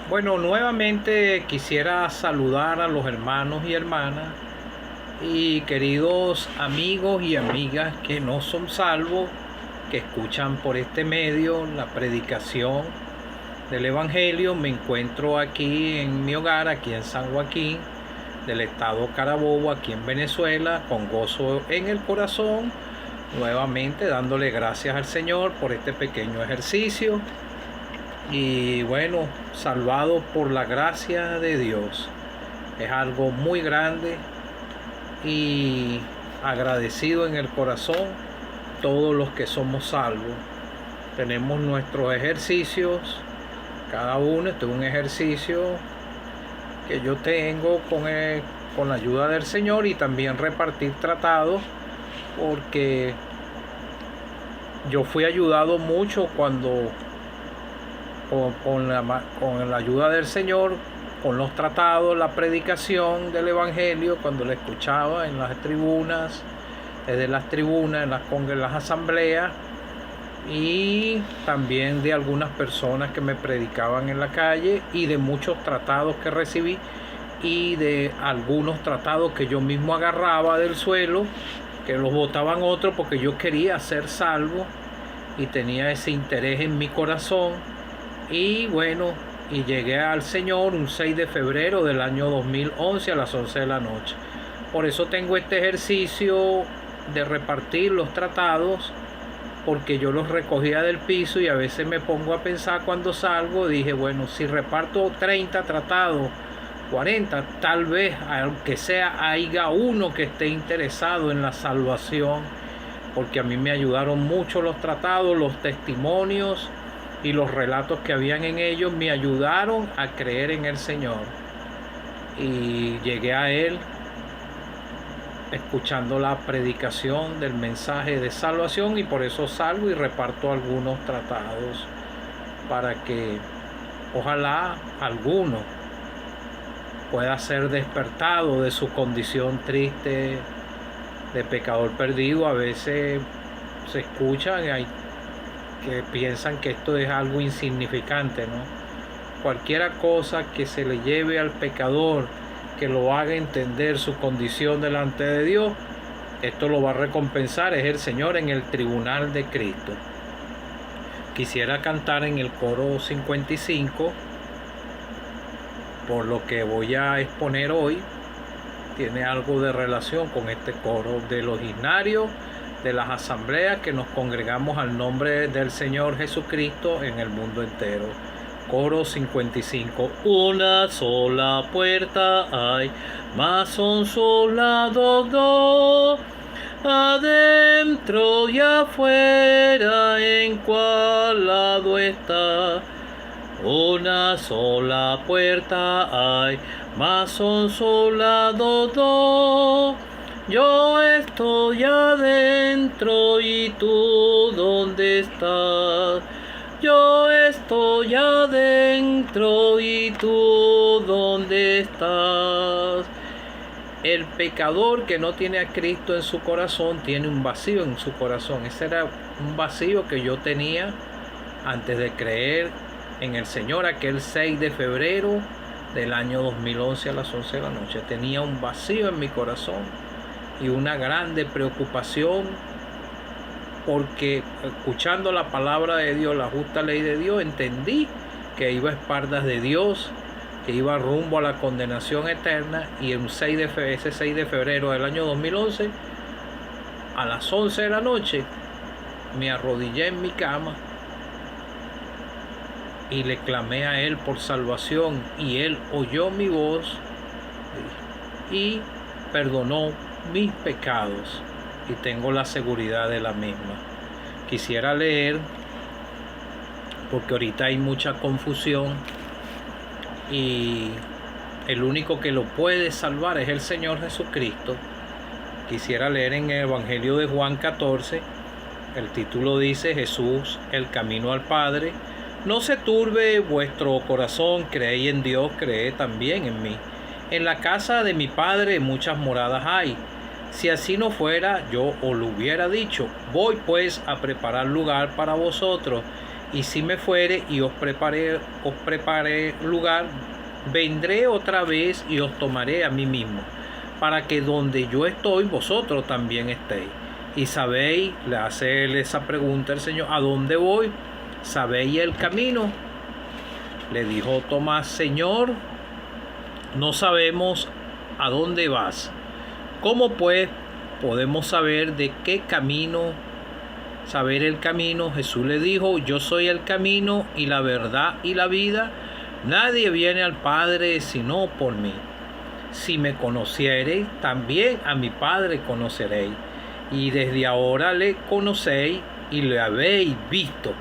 Bueno, nuevamente quisiera saludar a los hermanos y hermanas y queridos amigos y amigas que no son salvos, que escuchan por este medio la predicación del Evangelio. Me encuentro aquí en mi hogar, aquí en San Joaquín, del estado Carabobo, aquí en Venezuela, con gozo en el corazón, nuevamente dándole gracias al Señor por este pequeño ejercicio. Y bueno, salvado por la gracia de Dios. Es algo muy grande y agradecido en el corazón todos los que somos salvos. Tenemos nuestros ejercicios, cada uno. Este es un ejercicio que yo tengo con la ayuda del Señor, y también repartir tratados, porque yo fui ayudado mucho cuando con la ayuda del Señor, con los tratados, la predicación del Evangelio, cuando la escuchaba en las tribunas, desde las tribunas, en las asambleas, y también de algunas personas que me predicaban en la calle, y de muchos tratados que recibí, y de algunos tratados que yo mismo agarraba del suelo, que los botaban otros, porque yo quería ser salvo y tenía ese interés en mi corazón. Y bueno, y llegué al Señor un 6 de febrero del año 2011 a las 11 de la noche. Por eso tengo este ejercicio de repartir los tratados, porque yo los recogía del piso y a veces me pongo a pensar cuando salgo. Dije, bueno, si reparto 30 tratados, 40, tal vez, aunque sea, haya uno que esté interesado en la salvación, porque a mí me ayudaron mucho los tratados, los testimonios y los relatos que habían en ellos me ayudaron a creer en el Señor. Y llegué a Él escuchando la predicación del mensaje de salvación, y por eso salgo y reparto algunos tratados, para que ojalá alguno pueda ser despertado de su condición triste de pecador perdido. A veces se escuchan y hay que piensan que esto es algo insignificante, ¿no? Cualquiera cosa que se le lleve al pecador, que lo haga entender su condición delante de Dios, esto lo va a recompensar, es el Señor en el tribunal de Cristo. Quisiera cantar en el coro 55, por lo que voy a exponer hoy tiene algo de relación con este coro de los himnarios de las asambleas que nos congregamos al nombre del Señor Jesucristo en el mundo entero. Coro 55. Una sola puerta hay, mas son solados dos, adentro y afuera, ¿en cuál lado está? Una sola puerta hay, mas son solados dos. Yo estoy adentro y tú ¿dónde estás? Yo estoy adentro y tú ¿dónde estás? El pecador que no tiene a Cristo en su corazón tiene un vacío en su corazón. Ese era un vacío que yo tenía antes de creer en el Señor, aquel 6 de febrero del año 2011 a las 11 de la noche. Tenía un vacío en mi corazón y una grande preocupación, porque escuchando la palabra de Dios, la justa ley de Dios, entendí que iba a espaldas de Dios, que iba rumbo a la condenación eterna. Y ese 6 de febrero del año 2011 a las 11 de la noche me arrodillé en mi cama y le clamé a Él por salvación, y Él oyó mi voz y perdonó mis pecados, y tengo la seguridad de la misma. Quisiera leer, porque ahorita hay mucha confusión y el único que lo puede salvar es el Señor Jesucristo. Quisiera leer en el Evangelio de Juan 14, el título dice: Jesús, el camino al Padre. No se turbe vuestro corazón, creéis en Dios, creed también en mí. En la casa de mi Padre muchas moradas hay. Si así no fuera, yo os lo hubiera dicho. Voy pues a preparar lugar para vosotros. y si me fuere y os preparé lugar, vendré otra vez y os tomaré a mí mismo, para que donde yo estoy, vosotros también estéis. Y sabéis, le hace él esa pregunta al Señor, ¿a dónde voy? ¿Sabéis el camino? Le dijo Tomás, Señor, no sabemos a dónde vas. ¿Cómo pues podemos saber de qué camino, saber el camino? Jesús le dijo, yo soy el camino y la verdad y la vida. Nadie viene al Padre sino por mí. Si me conociereis, también a mi Padre conoceréis. Y desde ahora le conocéis y le habéis visto.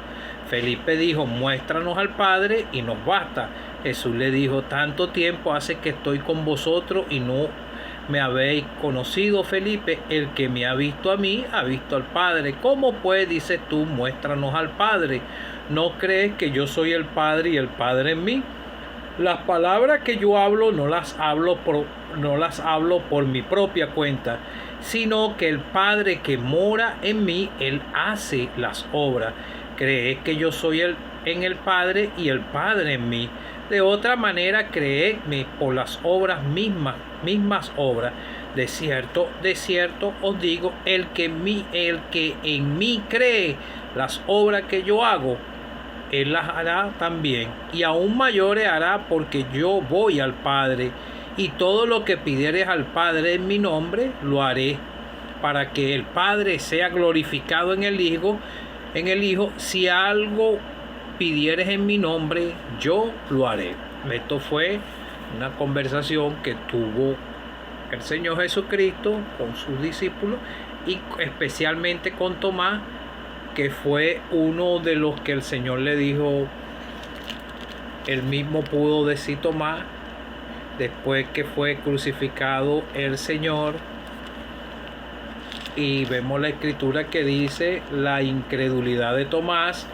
Felipe dijo, muéstranos al Padre y nos basta. Jesús le dijo, tanto tiempo hace que estoy con vosotros y no me habéis conocido, Felipe. El que me ha visto a mí, ha visto al Padre. ¿Cómo pues dices tú, muéstranos al Padre? ¿No crees que yo soy el Padre y el Padre en mí? Las palabras que yo hablo no las hablo por mi propia cuenta, sino que el Padre que mora en mí, Él hace las obras. Creed que yo soy en el Padre y el Padre en mí. De otra manera, creedme por las obras mismas obras. De cierto os digo, el que en mí cree las obras que yo hago, Él las hará también, y aún mayores hará, porque yo voy al Padre, y todo lo que pidieres al Padre en mi nombre, lo haré, para que el Padre sea glorificado en el Hijo. Si algo pidieres en mi nombre, yo lo haré. Esto fue una conversación que tuvo el Señor Jesucristo con sus discípulos y especialmente con Tomás, que fue uno de los que el Señor le dijo, él mismo pudo decir Tomás, después que fue crucificado el Señor. Y vemos la escritura que dice la incredulidad de Tomás.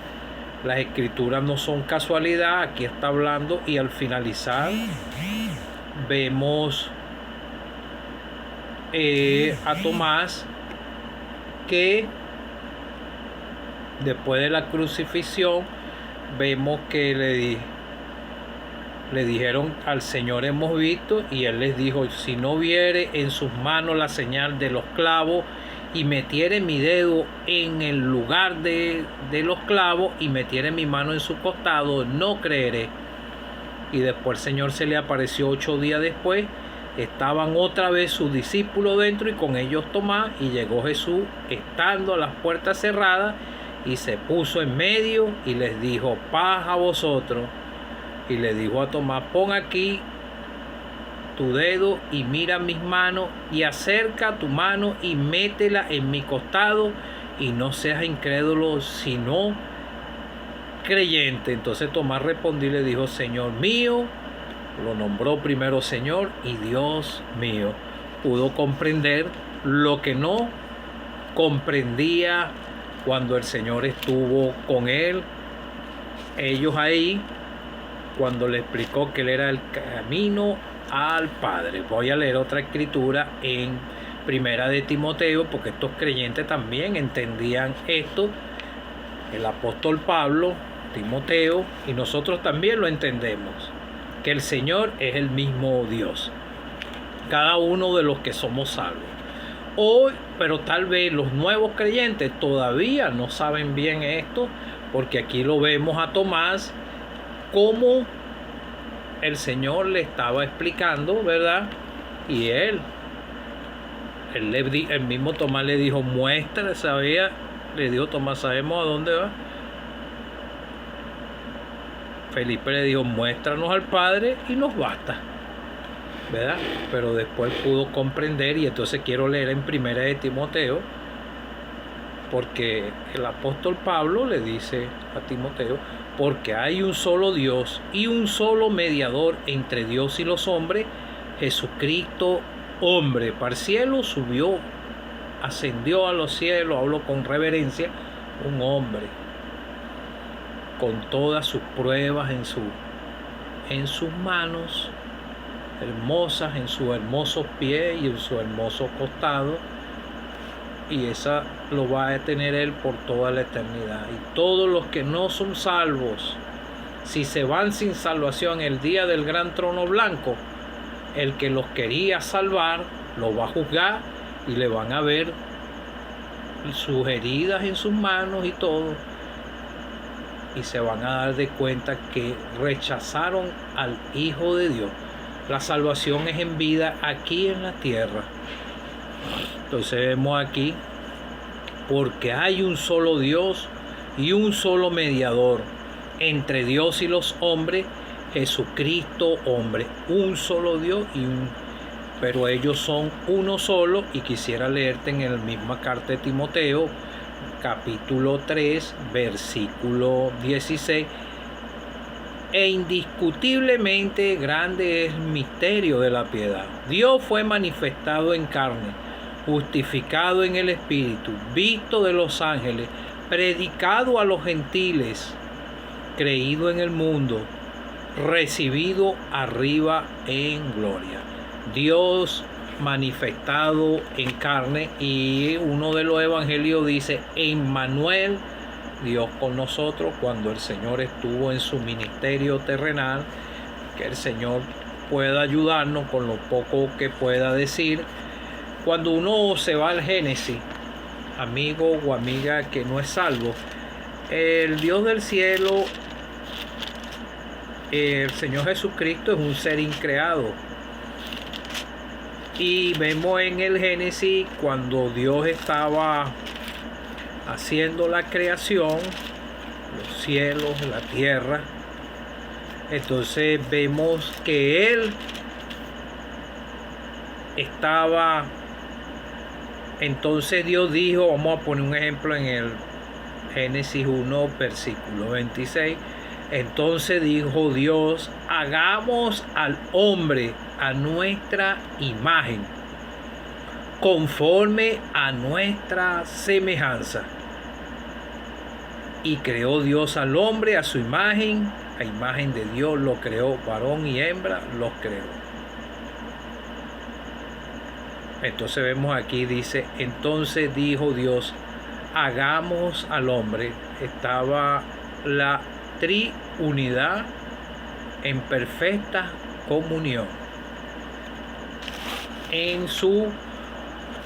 Las escrituras no son casualidad, aquí está hablando, y al finalizar vemos a Tomás que después de la crucifixión vemos que le dijeron al Señor hemos visto, y él les dijo, si no viere en sus manos la señal de los clavos y metiere mi dedo en el lugar de los clavos y metiere mi mano en su costado, no creeré. Y después el Señor se le apareció 8 días después. Estaban otra vez sus discípulos dentro y con ellos Tomás, y llegó Jesús estando a las puertas cerradas y se puso en medio y les dijo, paz a vosotros. Y le dijo a Tomás, pon aquí tu dedo y mira mis manos, y acerca tu mano y métela en mi costado, y no seas incrédulo sino creyente. Entonces Tomás respondió y le dijo, Señor mío, lo nombró primero Señor, y Dios mío. Pudo comprender lo que no comprendía cuando el Señor estuvo con él. Ellos ahí, cuando le explicó que él era el camino al Padre. Voy a leer otra escritura en Primera de Timoteo, porque estos creyentes también entendían esto. El apóstol Pablo, Timoteo, y nosotros también lo entendemos, que el Señor es el mismo Dios, cada uno de los que somos salvos. Hoy, pero tal vez los nuevos creyentes todavía no saben bien esto, porque aquí lo vemos a Tomás como el Señor le estaba explicando, ¿verdad? Y el mismo Tomás le dijo, muestra, sabía, le dijo Tomás, ¿sabemos a dónde va? Felipe le dijo, muéstranos al Padre y nos basta, ¿verdad? Pero después pudo comprender, y entonces quiero leer en Primera de Timoteo, porque el apóstol Pablo le dice a Timoteo, porque hay un solo Dios y un solo mediador entre Dios y los hombres, Jesucristo hombre. Para el cielo subió, ascendió a los cielos, hablo con reverencia, un hombre, con todas sus pruebas en sus manos, hermosas, en sus hermosos pies y en su hermoso costado, y esa lo va a tener Él por toda la eternidad. Y todos los que no son salvos, si se van sin salvación el día del gran trono blanco, el que los quería salvar los va a juzgar y le van a ver sus heridas en sus manos y todo, y se van a dar de cuenta que rechazaron al Hijo de Dios. La salvación es en vida aquí en la tierra. Entonces vemos aquí, porque hay un solo Dios y un solo mediador entre Dios y los hombres, Jesucristo hombre. Un solo Dios pero ellos son uno solo. Y quisiera leerte en la misma carta de Timoteo, capítulo 3, versículo 16. E indiscutiblemente grande es el misterio de la piedad. Dios fue manifestado en carne, justificado en el Espíritu, visto de los ángeles, predicado a los gentiles, creído en el mundo, recibido arriba en gloria. Dios manifestado en carne, y uno de los evangelios dice: Emmanuel, Dios con nosotros. Cuando el Señor estuvo en su ministerio terrenal, que el Señor pueda ayudarnos con lo poco que pueda decir. Cuando uno se va al Génesis, amigo o amiga que no es salvo, el Dios del cielo, el Señor Jesucristo, es un ser increado. Y vemos en el Génesis, cuando Dios estaba haciendo la creación, los cielos, la tierra, entonces vemos que Él estaba. Entonces Dios dijo, vamos a poner un ejemplo en el Génesis 1, versículo 26. Entonces dijo Dios: hagamos al hombre a nuestra imagen, conforme a nuestra semejanza. Y creó Dios al hombre a su imagen, a imagen de Dios lo creó, varón y hembra los creó. Entonces vemos aquí, dice: entonces dijo Dios, hagamos al hombre. Estaba la triunidad en perfecta comunión, en su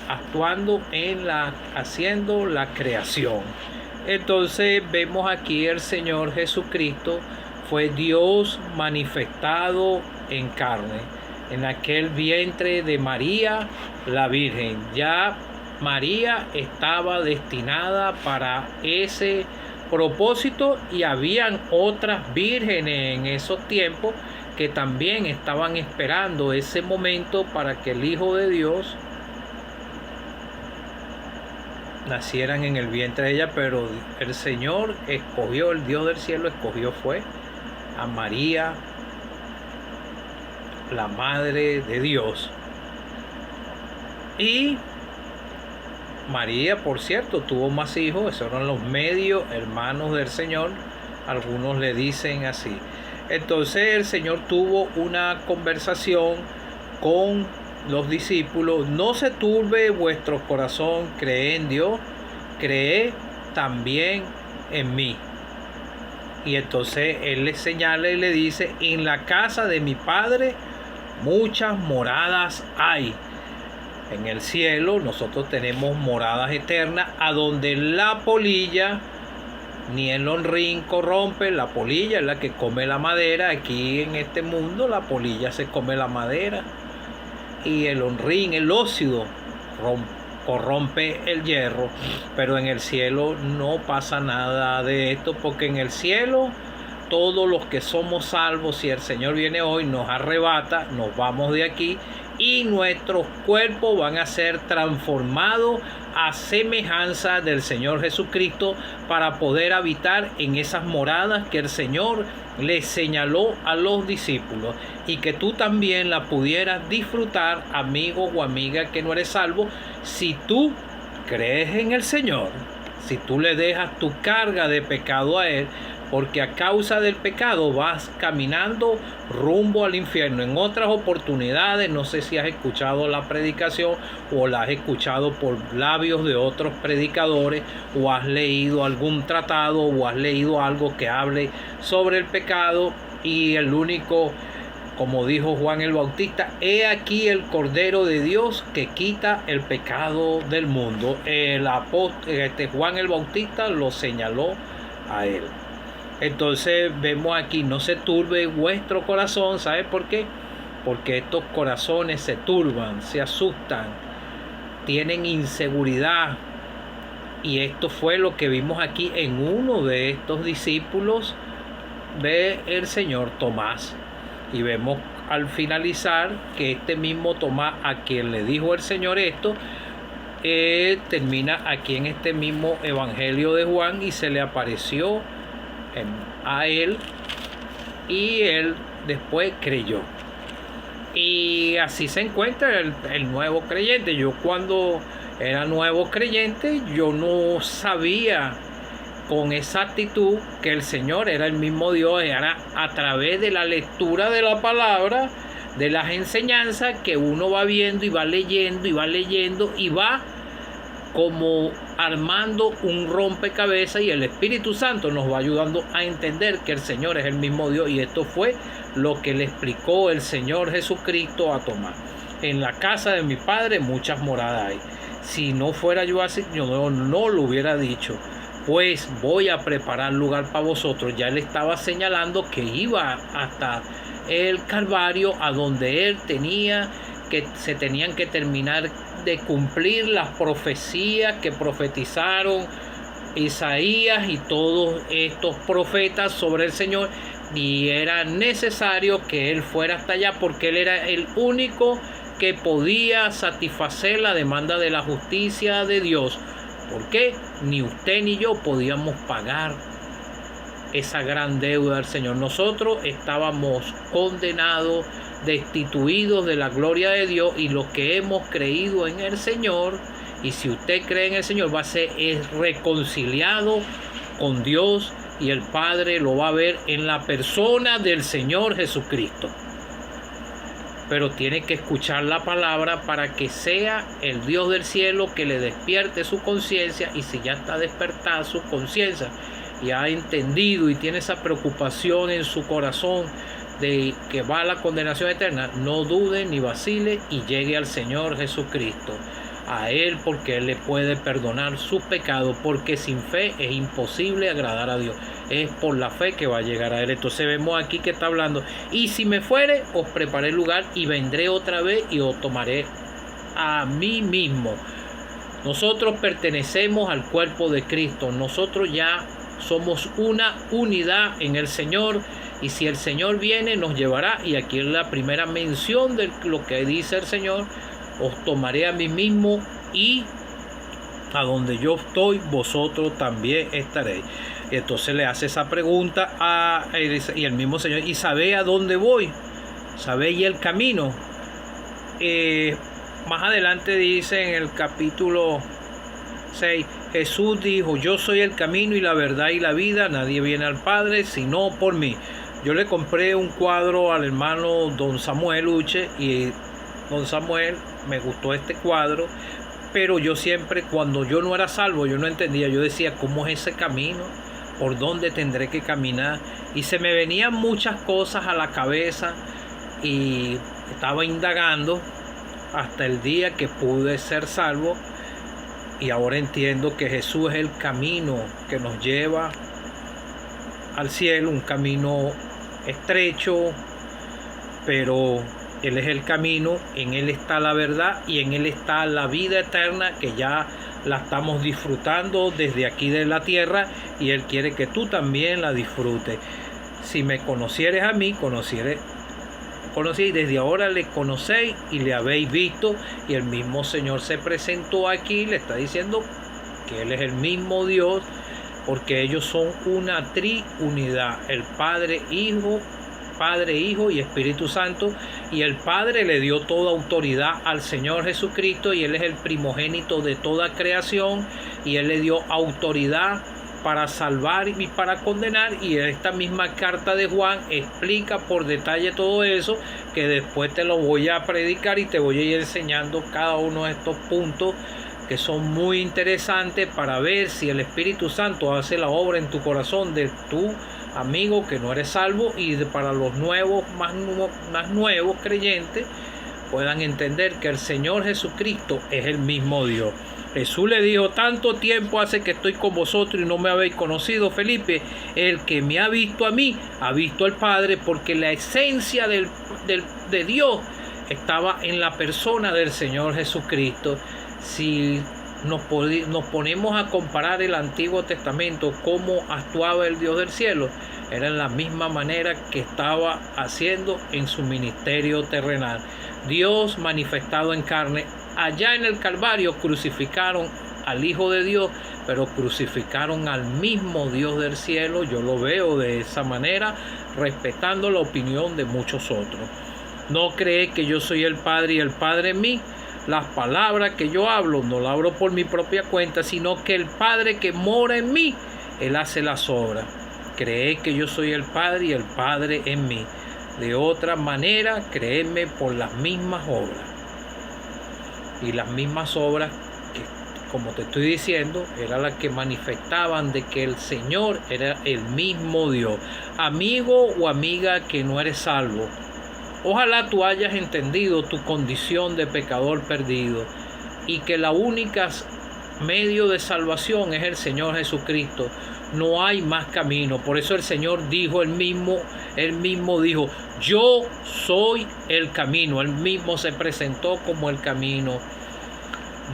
actuando en haciendo la creación. Entonces vemos aquí el Señor Jesucristo fue Dios manifestado en carne, en aquel vientre de María la Virgen. Ya María estaba destinada para ese propósito, y habían otras vírgenes en esos tiempos que también estaban esperando ese momento para que el Hijo de Dios nacieran en el vientre de ella. Pero el Señor escogió, el Dios del cielo escogió fue a María, la Madre de Dios. Y María, por cierto, tuvo más hijos. Esos eran los medios hermanos del Señor, algunos le dicen así. Entonces el Señor tuvo una conversación con los discípulos: no se turbe vuestro corazón, cree en Dios, cree también en mí. Y entonces Él les señala y le dice: en la casa de mi Padre muchas moradas hay. En el cielo nosotros tenemos moradas eternas, a donde la polilla ni el honrín corrompe. La polilla es la que come la madera. Aquí en este mundo la polilla se come la madera, y el honrín, el óxido, corrompe el hierro. Pero en el cielo no pasa nada de esto, porque en el cielo todos los que somos salvos, si el Señor viene hoy, nos arrebata, nos vamos de aquí, y nuestros cuerpos van a ser transformados a semejanza del Señor Jesucristo, para poder habitar en esas moradas que el Señor les señaló a los discípulos, y que tú también la pudieras disfrutar, amigo o amiga que no eres salvo, si tú crees en el Señor, si tú le dejas tu carga de pecado a Él, porque a causa del pecado vas caminando rumbo al infierno. En otras oportunidades, no sé si has escuchado la predicación o la has escuchado por labios de otros predicadores, o has leído algún tratado o has leído algo que hable sobre el pecado, y el único, como dijo Juan el Bautista, he aquí el Cordero de Dios que quita el pecado del mundo. Juan el Bautista lo señaló a él. Entonces vemos aquí, no se turbe vuestro corazón. ¿Sabe por qué? Porque estos corazones se turban, se asustan, tienen inseguridad. Y esto fue lo que vimos aquí en uno de estos discípulos del Señor, Tomás. Y vemos al finalizar que este mismo Tomás, a quien le dijo el Señor esto, termina aquí en este mismo Evangelio de Juan, y se le apareció a él, y él después creyó. Y así se encuentra el nuevo creyente. Yo, cuando era nuevo creyente, yo no sabía con exactitud que el Señor era el mismo Dios. Era a través de la lectura de la palabra, de las enseñanzas, que uno va viendo y va leyendo y va leyendo y va como armando un rompecabezas, y el Espíritu Santo nos va ayudando a entender que el Señor es el mismo Dios. Y esto fue lo que le explicó el Señor Jesucristo a Tomás: en la casa de mi Padre muchas moradas hay. Si no fuera yo así, yo no lo hubiera dicho, pues voy a preparar lugar para vosotros. Ya él estaba señalando que iba hasta el Calvario, a donde él se tenían que terminar de cumplir las profecías que profetizaron Isaías y todos estos profetas sobre el Señor, y era necesario que él fuera hasta allá, porque él era el único que podía satisfacer la demanda de la justicia de Dios, porque ni usted ni yo podíamos pagar esa gran deuda del Señor. Nosotros estábamos condenados, destituidos de la gloria de Dios, y los que hemos creído en el Señor, y si usted cree en el Señor, va a ser reconciliado con Dios, y el Padre lo va a ver en la persona del Señor Jesucristo. Pero tiene que escuchar la palabra para que sea el Dios del cielo que le despierte su conciencia. Y si ya está despertada su conciencia y ha entendido y tiene esa preocupación en su corazón de que va a la condenación eterna, no dude ni vacile y llegue al Señor Jesucristo, a Él, porque Él le puede perdonar sus pecados, porque sin fe es imposible agradar a Dios. Es por la fe que va a llegar a Él. Entonces vemos aquí que está hablando: y si me fuere, os preparé lugar, y vendré otra vez y os tomaré a mí mismo. Nosotros pertenecemos al cuerpo de Cristo. Nosotros ya somos una unidad en el Señor, y si el Señor viene, nos llevará. Y aquí es la primera mención de lo que dice el Señor: os tomaré a mí mismo, y a donde yo estoy, vosotros también estaréis. Y entonces le hace esa pregunta y el mismo Señor: ¿y sabéis a dónde voy? ¿Sabéis el camino? Más adelante dice en el capítulo 6, Jesús dijo: yo soy el camino y la verdad y la vida, nadie viene al Padre sino por mí. Yo le compré un cuadro al hermano don Samuel Uche, y don Samuel, me gustó este cuadro, pero yo siempre, cuando yo no era salvo, yo no entendía. Yo decía: ¿cómo es ese camino? ¿Por dónde tendré que caminar? Y se me venían muchas cosas a la cabeza, y estaba indagando hasta el día que pude ser salvo. Y ahora entiendo que Jesús es el camino que nos lleva al cielo, un camino estrecho, pero Él es el camino, en Él está la verdad, y en Él está la vida eterna, que ya la estamos disfrutando desde aquí de la tierra, y Él quiere que tú también la disfrutes. Si me conocieres a mí, conocí, desde ahora le conocéis y le habéis visto. Y el mismo Señor se presentó aquí, le está diciendo que Él es el mismo Dios, porque ellos son una triunidad: el Padre, Hijo y Espíritu Santo. Y el Padre le dio toda autoridad al Señor Jesucristo, y Él es el primogénito de toda creación, y Él le dio autoridad para salvar y para condenar, y esta misma carta de Juan explica por detalle todo eso, que después te lo voy a predicar y te voy a ir enseñando cada uno de estos puntos que son muy interesantes para ver si el Espíritu Santo hace la obra en tu corazón de tu amigo que no eres salvo, y para los nuevos, más nuevos creyentes, puedan entender que el Señor Jesucristo es el mismo Dios. Jesús le dijo: tanto tiempo hace que estoy con vosotros y no me habéis conocido, Felipe. El que me ha visto a mí, ha visto al Padre, porque la esencia de Dios estaba en la persona del Señor Jesucristo. Si nos ponemos a comparar el Antiguo Testamento, cómo actuaba el Dios del cielo, era en la misma manera que estaba haciendo en su ministerio terrenal. Dios manifestado en carne. Allá en el Calvario crucificaron al Hijo de Dios, pero crucificaron al mismo Dios del cielo. Yo lo veo de esa manera, respetando la opinión de muchos otros. No cree que yo soy el Padre y el Padre en mí. Las palabras que yo hablo no las hablo por mi propia cuenta, sino que el Padre que mora en mí, Él hace las obras. Cree que yo soy el Padre y el Padre en mí. De otra manera, créeme por las mismas obras. Y las mismas obras que, como te estoy diciendo, eran las que manifestaban de que el Señor era el mismo Dios. Amigo o amiga que no eres salvo, ojalá tú hayas entendido tu condición de pecador perdido y que la única medio de salvación es el Señor Jesucristo. No hay más camino. Por eso el Señor dijo, él mismo dijo: yo soy el camino. Él mismo se presentó como el camino.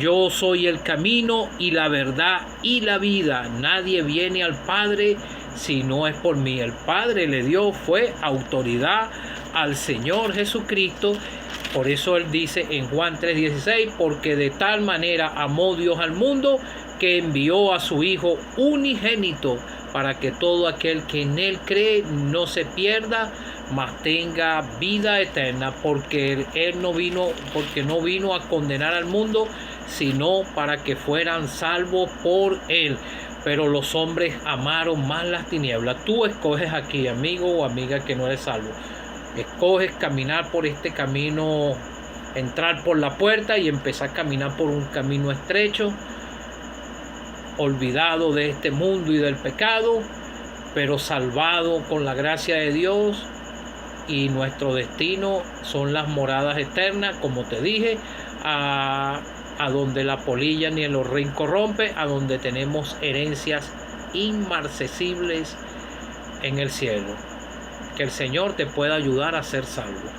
Yo soy el camino y la verdad y la vida. Nadie viene al Padre si no es por mí. El Padre le dio fue autoridad al Señor Jesucristo. Por eso Él dice en Juan 3:16, porque de tal manera amó Dios al mundo que envió a su Hijo unigénito, para que todo aquel que en Él cree no se pierda, mas tenga vida eterna, porque no vino a condenar al mundo, sino para que fueran salvos por Él. Pero los hombres amaron más las tinieblas. Tú escoges aquí, amigo o amiga que no eres salvo. Escoges caminar por este camino, entrar por la puerta y empezar a caminar por un camino estrecho, olvidado de este mundo y del pecado, pero salvado con la gracia de Dios. Y nuestro destino son las moradas eternas, como te dije, a donde la polilla ni el horrín corrompe, a donde tenemos herencias inmarcesibles en el cielo. Que el Señor te pueda ayudar a ser salvo.